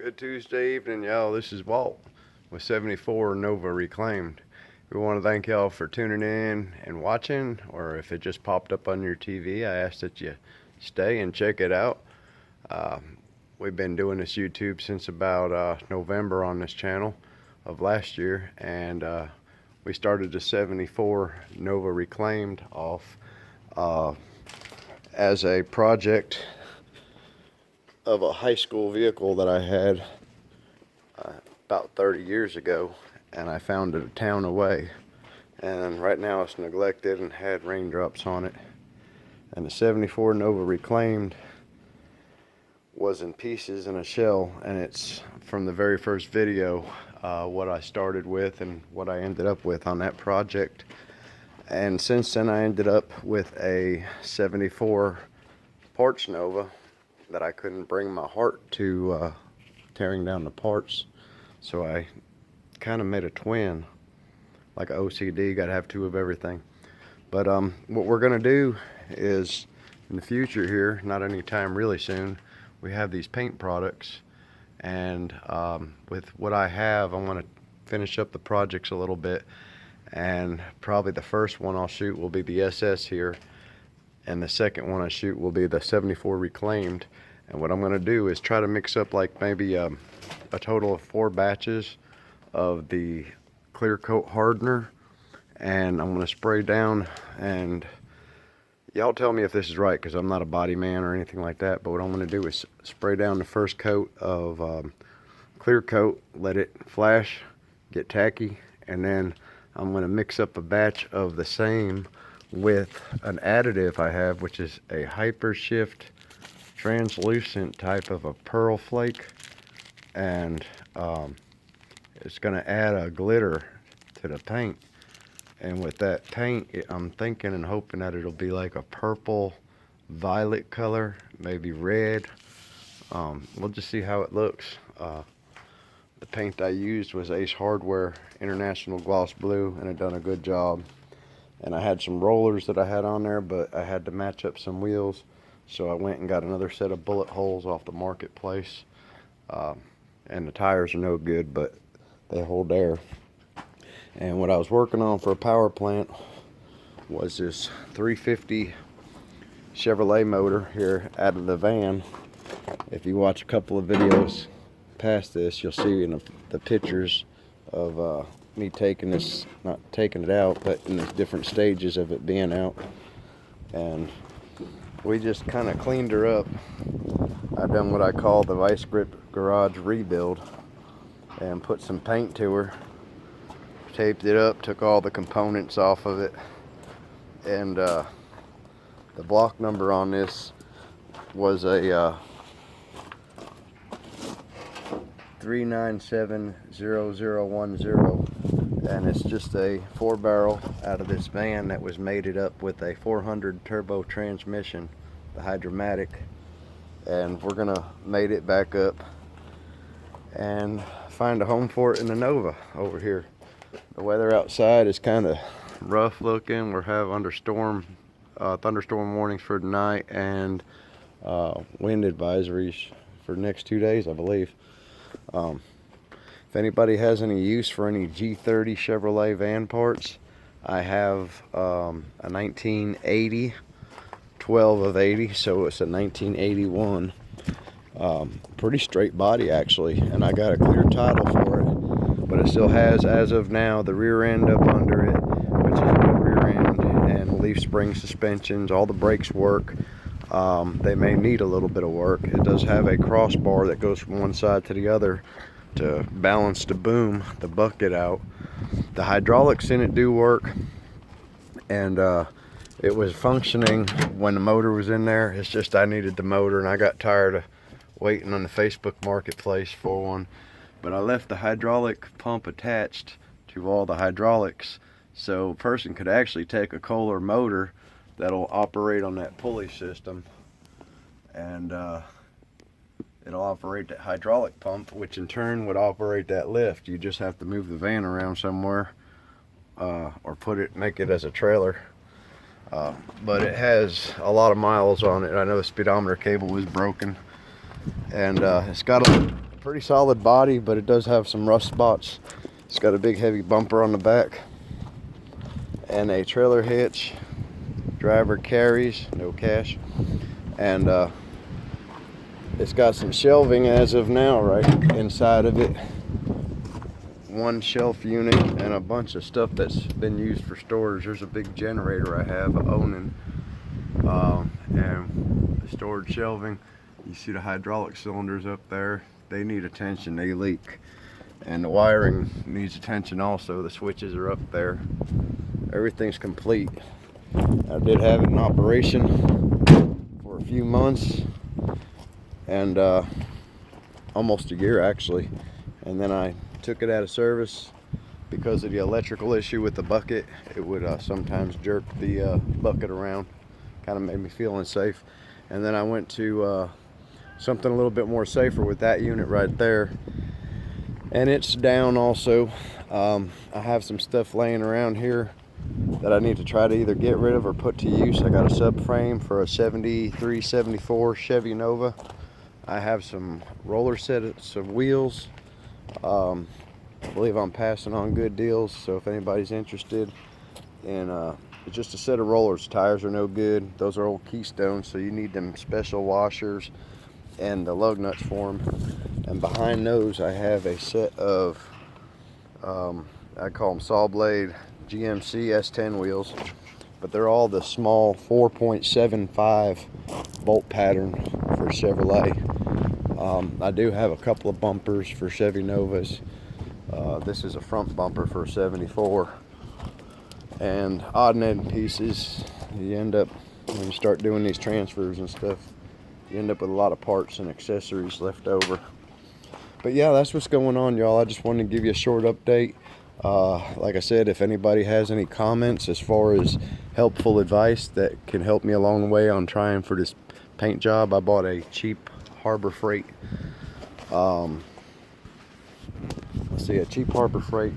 Good Tuesday evening, y'all. This is Walt with 74 Nova Reclaimed. We want to thank y'all for tuning in and watching, or if it just popped up on your TV, I ask that you stay and check it out. We've been doing this YouTube since about November on this channel of last year, and we started the 74 Nova Reclaimed off as a project of a high school vehicle that I had about 30 years ago, and I found it a town away, and right now it's neglected and had raindrops on it. And the 74 Nova Reclaimed was in pieces in a shell, and it's from the very first video what I started with and what I ended up with on that project. And since then I ended up with a 74 Porch Nova that I couldn't bring my heart to tearing down the parts, so I kind of made a twin, like a OCD, gotta have two of everything. But what we're gonna do is in the future here, not anytime really soon, we have these paint products, and with what I have, I want to finish up the projects a little bit, and probably the first one I'll shoot will be the SS here, and the second one I shoot will be the 74 Reclaimed. And what I'm going to do is try to mix up like maybe a total of 4 batches of the clear coat hardener, and I'm going to spray down, and y'all tell me if this is right, because I'm not a body man or anything like that, but what I'm going to do is spray down the first coat of clear coat, let it flash, get tacky, and then I'm going to mix up a batch of the same with an additive I have, which is a Hyper Shift translucent type of a pearl flake, and it's going to add a glitter to the paint. And with that paint, I'm thinking and hoping that it'll be like a purple violet color, maybe red. We'll just see how it looks. The paint I used was Ace Hardware International Gloss Blue, and it done a good job. And I had some rollers that I had on there, but I had to match up some wheels, so I went and got another set of bullet holes off the marketplace. And the tires are no good, but they hold air. And what I was working on for a power plant was this 350 Chevrolet motor here out of the van. If you watch a couple of videos past this, you'll see in the pictures of me taking this, not taking it out, but in the different stages of it being out. And we just kind of cleaned her up. I've done what I call the Vice Grip Garage rebuild, and put some paint to her, taped it up, took all the components off of it, and the block number on this was a 3970010, and it's just a 4-barrel out of this van that was mated up with a 400 turbo transmission, the Hydromatic. And we're gonna mate it back up and find a home for it in the Nova over here. The weather outside is kind of rough looking. We're having thunderstorm warnings for tonight, and wind advisories for the next 2 days, I believe. If anybody has any use for any G30 Chevrolet van parts, I have a 1980 12 of 80, so it's a 1981. Pretty straight body actually, and I got a clear title for it, but it still has, as of now, the rear end up under it, which is a good rear end, and leaf spring suspensions. All the brakes work. They may need a little bit of work. It does have a crossbar that goes from one side to the other to balance the boom, the bucket out. The hydraulics in it do work, and it was functioning when the motor was in there. It's just I needed the motor, and I got tired of waiting on the Facebook Marketplace for one. But I left the hydraulic pump attached to all the hydraulics, so a person could actually take a Kohler motor that'll operate on that pulley system, and it'll operate that hydraulic pump, which in turn would operate that lift. You just have to move the van around somewhere, or make it as a trailer. But it has a lot of miles on it. I know the speedometer cable was broken, and it's got a pretty solid body, but it does have some rust spots. It's got a big heavy bumper on the back and a trailer hitch. Driver carries, no cash. And it's got some shelving as of now right inside of it. One shelf unit and a bunch of stuff that's been used for storage. There's a big generator I have owning, and the storage shelving. You see the hydraulic cylinders up there. They need attention, they leak. And the wiring needs attention also. The switches are up there. Everything's complete. I did have it in operation for a few months, and almost a year actually. And then I took it out of service because of the electrical issue with the bucket. It would sometimes jerk the bucket around. Kind of made me feel unsafe. And then I went to something a little bit more safer with that unit right there. And it's down also. I have some stuff laying around here that I need to try to either get rid of or put to use. I got a subframe for a 73, 74 Chevy Nova. I have some roller sets of wheels. I believe I'm passing on good deals, so if anybody's interested in it's just a set of rollers. Tires are no good. Those are old Keystones, so you need them special washers and the lug nuts for them. And behind those I have a set of I call them saw blade GMC S10 wheels, but they're all the small 4.75 bolt pattern for Chevrolet. I do have a couple of bumpers for Chevy Novas. This is a front bumper for a 74. And odd and end pieces. You end up, when you start doing these transfers and stuff, you end up with a lot of parts and accessories left over. But yeah, that's what's going on, y'all. I just wanted to give you a short update. Like I said, if anybody has any comments as far as helpful advice that can help me along the way on trying for this paint job, I bought a cheap Harbor Freight. Let's see, a cheap Harbor Freight